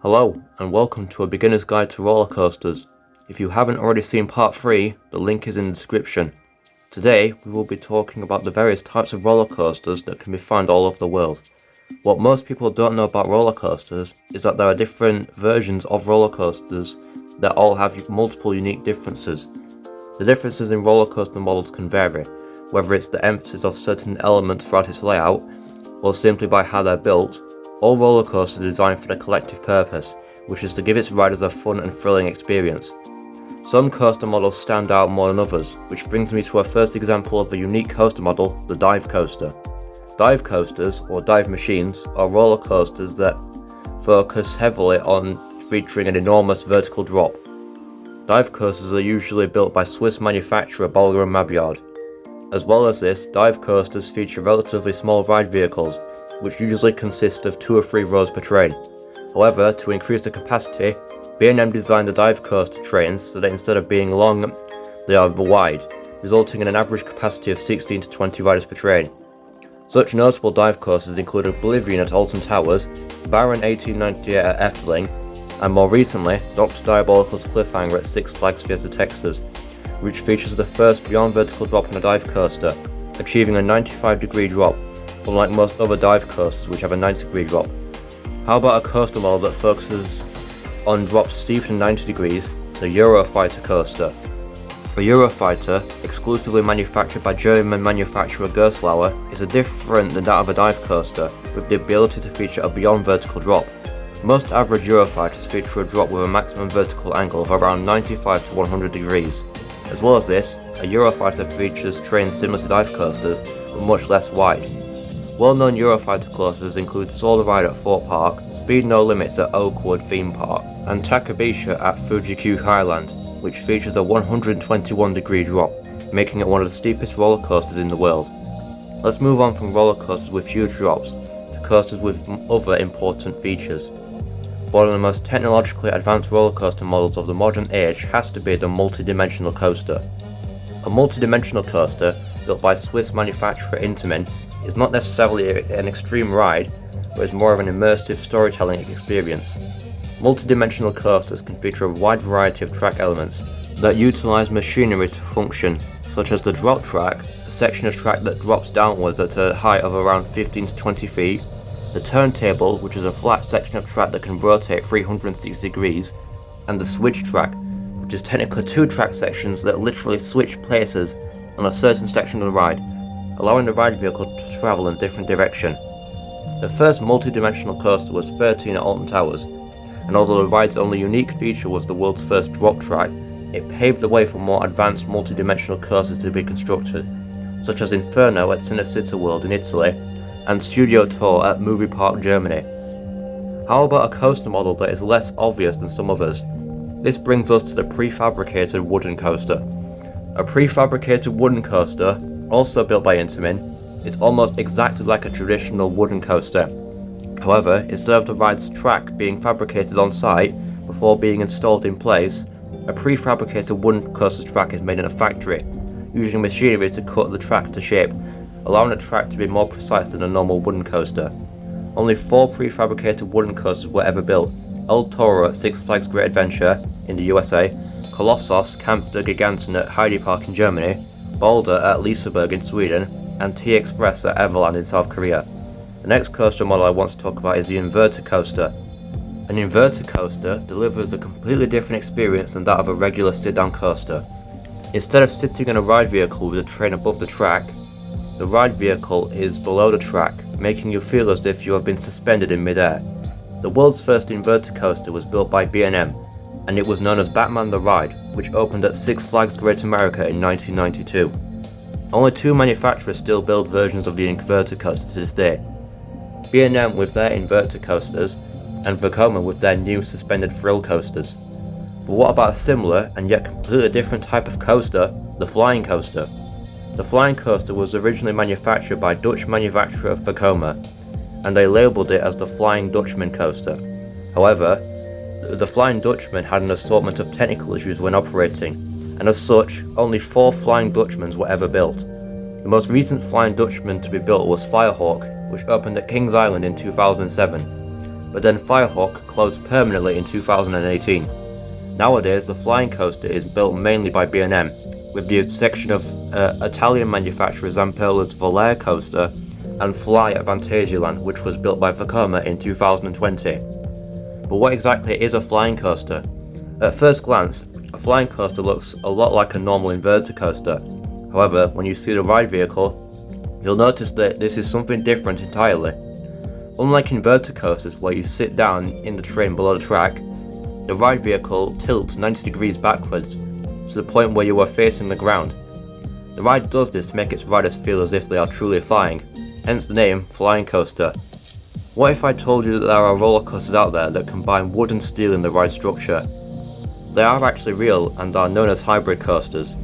Hello, and welcome to a beginner's guide to roller coasters. If you haven't already seen part 3, the link is in the description. Today, we will be talking about the various types of roller coasters that can be found all over the world. What most people don't know about roller coasters is that there are different versions of roller coasters that all have multiple unique differences. The differences in roller coaster models can vary, whether it's the emphasis of certain elements throughout its layout, or simply by how they're built. All roller coasters are designed for the collective purpose, which is to give its riders a fun and thrilling experience. Some coaster models stand out more than others, which brings me to our first example of a unique coaster model, the dive coaster. Dive coasters, or dive machines, are roller coasters that focus heavily on featuring an enormous vertical drop. Dive coasters are usually built by Swiss manufacturer Bolger & Mabillard. As well as this, dive coasters feature relatively small ride vehicles, which usually consist of 2 or 3 rows per train. However, to increase the capacity, B&M designed the dive coaster trains so that instead of being long, they are wide, resulting in an average capacity of 16 to 20 riders per train. Such notable dive coasters include Oblivion at Alton Towers, Baron 1898 at Efteling, and more recently, Dr. Diabolical's Cliffhanger at Six Flags Fiesta Texas, which features the first beyond vertical drop on a dive coaster, achieving a 95-degree drop, unlike most other dive coasters which have a 90-degree drop. How about a coaster model that focuses on drops steeper than 90 degrees, the Eurofighter Coaster? A Eurofighter, exclusively manufactured by German manufacturer Gerstlauer, is different than that of a dive coaster, with the ability to feature a beyond vertical drop. Most average Eurofighters feature a drop with a maximum vertical angle of around 95 to 100 degrees. As well as this, a Eurofighter features trains similar to dive coasters, but much less wide. Well-known Eurofighter coasters include Solar Ride at Fort Park, Speed No Limits at Oakwood Theme Park, and Takabisha at Fuji-Q Highland, which features a 121-degree drop, making it one of the steepest roller coasters in the world. Let's move on from roller coasters with huge drops to coasters with other important features. One of the most technologically advanced roller coaster models of the modern age has to be the multi-dimensional coaster. A multi-dimensional coaster, built by Swiss manufacturer Intamin, is not necessarily an extreme ride, but is more of an immersive storytelling experience. Multi-dimensional coasters can feature a wide variety of track elements that utilize machinery to function, such as the drop track, a section of track that drops downwards at a height of around 15 to 20 feet, the turntable, which is a flat section of track that can rotate 360 degrees, and the switch track, which is technically 2 track sections that literally switch places on a certain section of the ride, allowing the ride vehicle to travel in a different direction. The first multi-dimensional coaster was 13 at Alton Towers, and although the ride's only unique feature was the world's first drop track, it paved the way for more advanced multi-dimensional coasters to be constructed, such as Inferno at Cinecittà World in Italy, and Studio Tour at Movie Park Germany. How about a coaster model that is less obvious than some others? This brings us to the prefabricated wooden coaster. A prefabricated wooden coaster, also built by Intamin, is almost exactly like a traditional wooden coaster. However, instead of the ride's track being fabricated on site before being installed in place, a prefabricated wooden coaster's track is made in a factory, using machinery to cut the track to shape, allowing the track to be more precise than a normal wooden coaster. Only 4 prefabricated wooden coasters were ever built: El Toro at Six Flags Great Adventure in the USA, Colossus Kampf der Giganten at Heidi Park in Germany, Boulder at Liseberg in Sweden, and T-Express at Everland in South Korea. The next coaster model I want to talk about is the Inverter Coaster. An inverter coaster delivers a completely different experience than that of a regular sit-down coaster. Instead of sitting in a ride vehicle with a train above the track, the ride vehicle is below the track, making you feel as if you have been suspended in mid-air. The world's first inverter coaster was built by B&M, and it was known as Batman the Ride, which opened at Six Flags Great America in 1992. Only 2 manufacturers still build versions of the inverter coaster to this day: B&M with their inverter coasters, and Vekoma with their new suspended thrill coasters. But what about a similar and yet completely different type of coaster, the flying coaster? The flying coaster was originally manufactured by Dutch manufacturer Vekoma, and they labelled it as the Flying Dutchman coaster. However, the Flying Dutchman had an assortment of technical issues when operating, and as such, only 4 Flying Dutchmans were ever built. The most recent Flying Dutchman to be built was Firehawk, which opened at Kings Island in 2007. but then Firehawk closed permanently in 2018. Nowadays, the flying coaster is built mainly by B&M, with the exception of Italian manufacturer Zampola's Volare coaster and Fly at Fantasyland, which was built by Vekoma in 2020. But what exactly is a flying coaster? At first glance, a flying coaster looks a lot like a normal inverter coaster. However, when you see the ride vehicle, you'll notice that this is something different entirely. Unlike inverter coasters where you sit down in the train below the track, the ride vehicle tilts 90 degrees backwards to the point where you are facing the ground. The ride does this to make its riders feel as if they are truly flying, hence the name flying coaster. What if I told you that there are roller coasters out there that combine wood and steel in the ride structure? They are actually real and are known as hybrid coasters.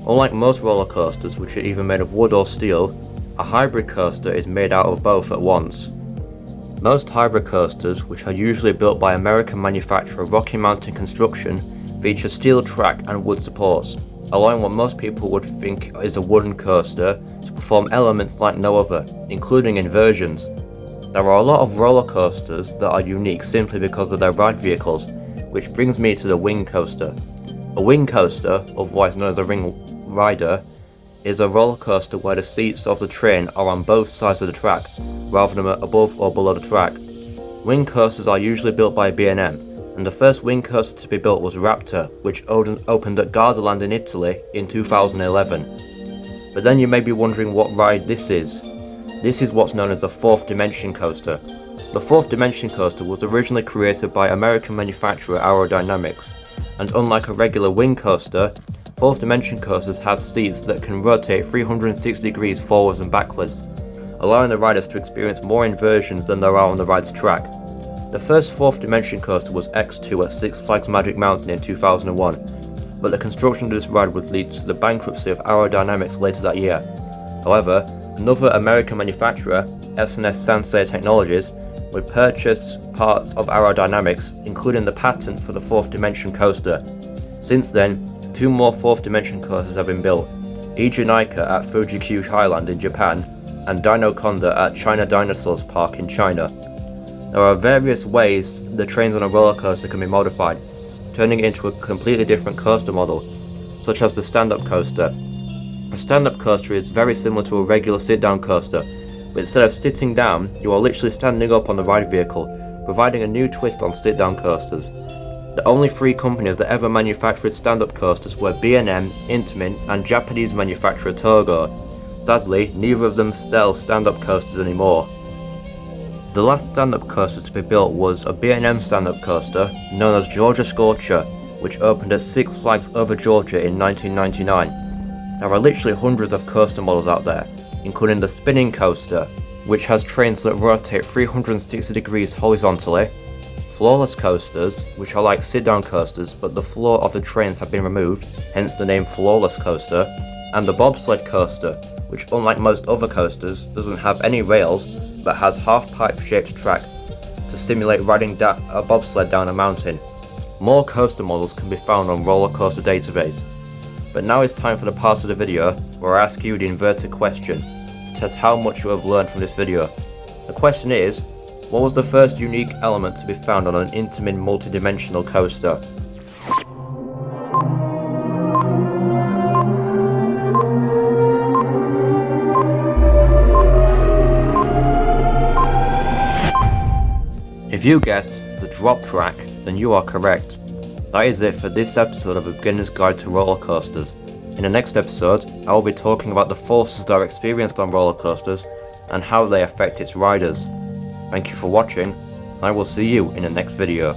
Unlike most roller coasters which are either made of wood or steel, a hybrid coaster is made out of both at once. Most hybrid coasters, which are usually built by American manufacturer Rocky Mountain Construction, feature steel track and wood supports, allowing what most people would think is a wooden coaster to perform elements like no other, including inversions. There are a lot of roller coasters that are unique simply because of their ride vehicles, which brings me to the wing coaster. A wing coaster, otherwise known as a ring rider, is a roller coaster where the seats of the train are on both sides of the track, rather than above or below the track. Wing coasters are usually built by B&M, and the first wing coaster to be built was Raptor, which opened at Gardaland in Italy in 2011. But then you may be wondering what ride this is. This is what's known as the Fourth Dimension Coaster. The Fourth Dimension Coaster was originally created by American manufacturer Aerodynamics, and unlike a regular wing coaster, Fourth Dimension coasters have seats that can rotate 360 degrees forwards and backwards, allowing the riders to experience more inversions than there are on the ride's track. The first Fourth Dimension coaster was X2 at Six Flags Magic Mountain in 2001, but the construction of this ride would lead to the bankruptcy of Aerodynamics later that year. However, another American manufacturer, S&S Sansei Technologies, would purchase parts of Aerodynamics, including the patent for the Fourth Dimension coaster. Since then, 2 more Fourth Dimension coasters have been built, Ijunaika at Fuji-Q Highland in Japan, and Dinoconda at China Dinosaurs Park in China. There are various ways the trains on a roller coaster can be modified, turning it into a completely different coaster model, such as the stand-up coaster. A stand-up coaster is very similar to a regular sit-down coaster, but instead of sitting down, you are literally standing up on the ride vehicle, providing a new twist on sit-down coasters. The only 3 companies that ever manufactured stand-up coasters were B&M, Intamin, and Japanese manufacturer Togo. Sadly, neither of them sell stand-up coasters anymore. The last stand-up coaster to be built was a B&M stand-up coaster known as Georgia Scorcher, which opened at Six Flags Over Georgia in 1999. There are literally hundreds of coaster models out there, including the spinning coaster, which has trains that rotate 360 degrees horizontally, floorless coasters, which are like sit-down coasters but the floor of the trains have been removed, hence the name floorless coaster, and the bobsled coaster, which unlike most other coasters doesn't have any rails but has half-pipe shaped track to simulate riding a bobsled down a mountain. More coaster models can be found on Roller Coaster Database. But now it's time for the part of the video where I ask you the inverted question to test how much you have learned from this video. The question is, what was the first unique element to be found on an Intamin multi-dimensional coaster? If you guessed the drop track, then you are correct. That is it for this episode of A Beginner's Guide to Roller Coasters. In the next episode, I will be talking about the forces that are experienced on roller coasters and how they affect its riders. Thank you for watching, and I will see you in the next video.